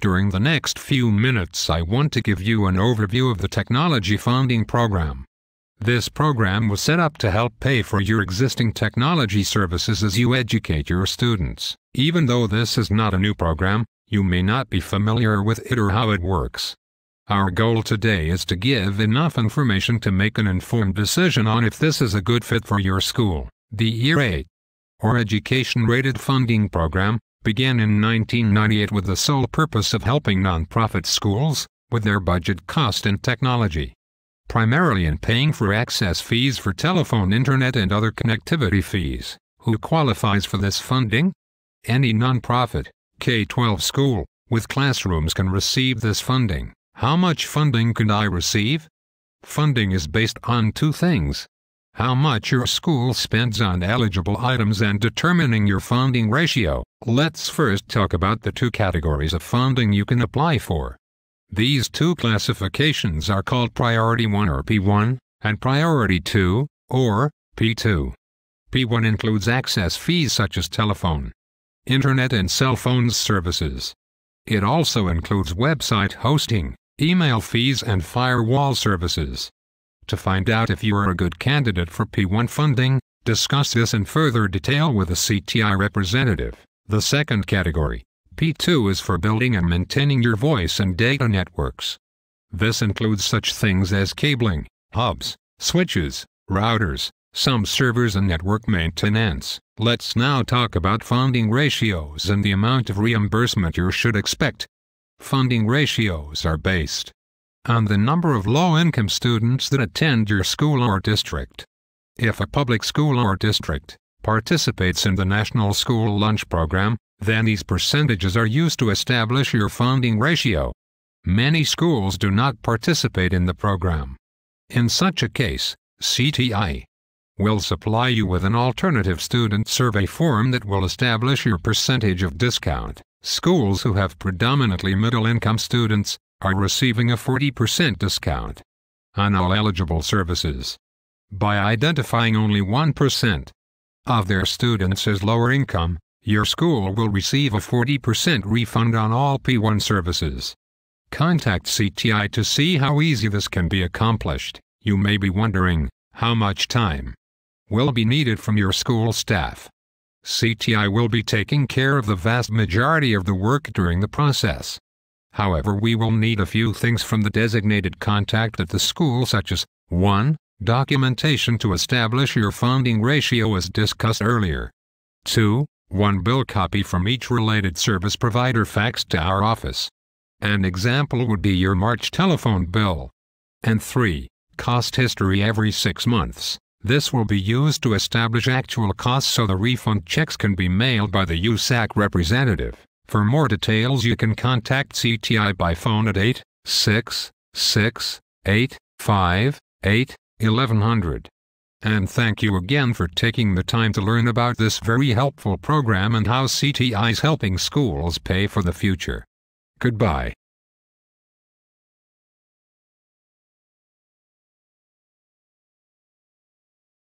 During the next few minutes I want to give you an overview of the Technology Funding Program. This program was set up to help pay for your existing technology services as you educate your students. Even though this is not a new program, you may not be familiar with it or how it works. Our goal today is to give enough information to make an informed decision on if this is a good fit for your school. The eRate, or Education Rated Funding Program, began in 1998 with the sole purpose of helping nonprofit schools with their budget cost in technology, primarily in paying for access fees for telephone, internet, and other connectivity fees. Who qualifies for this funding? Any nonprofit, K-12 school, with classrooms can receive this funding. How much funding could I receive? Funding is based on two things: how much your school spends on eligible items and determining your funding ratio. Let's first talk about the two categories of funding you can apply for. These two classifications are called Priority 1 or P1, and Priority 2, or P2. P1 includes access fees such as telephone, internet, and cell phone services. It also includes website hosting, email fees, and firewall services. To find out if you are a good candidate for P1 funding, discuss this in further detail with a CTI representative. The second category, P2, is for building and maintaining your voice and data networks. This includes such things as cabling, hubs, switches, routers, some servers, and network maintenance. Let's now talk about funding ratios and the amount of reimbursement you should expect. Funding ratios are based on the number of low-income students that attend your school or district. If a public school or district participates in the National School Lunch Program, then these percentages are used to establish your funding ratio. Many schools do not participate in the program. In such a case, CTI will supply you with an alternative student survey form that will establish your percentage of discount. Schools who have predominantly middle-income students are receiving a 40% discount on all eligible services. By identifying only 1% of their students as lower income, your school will receive a 40% refund on all P1 services. Contact CTI to see how easy this can be accomplished. You may be wondering, how much time will be needed from your school staff? CTI will be taking care of the vast majority of the work during the process. However, we will need a few things from the designated contact at the school, such as 1. Documentation to establish your funding ratio as discussed earlier. 2. One bill copy from each related service provider faxed to our office. An example would be your March telephone bill. And 3. Cost history every 6 months. This will be used to establish actual costs so the refund checks can be mailed by the USAC representative. For more details, you can contact CTI by phone at 866-858-1100. And thank you again for taking the time to learn about this very helpful program and how CTI is helping schools pay for the future. Goodbye.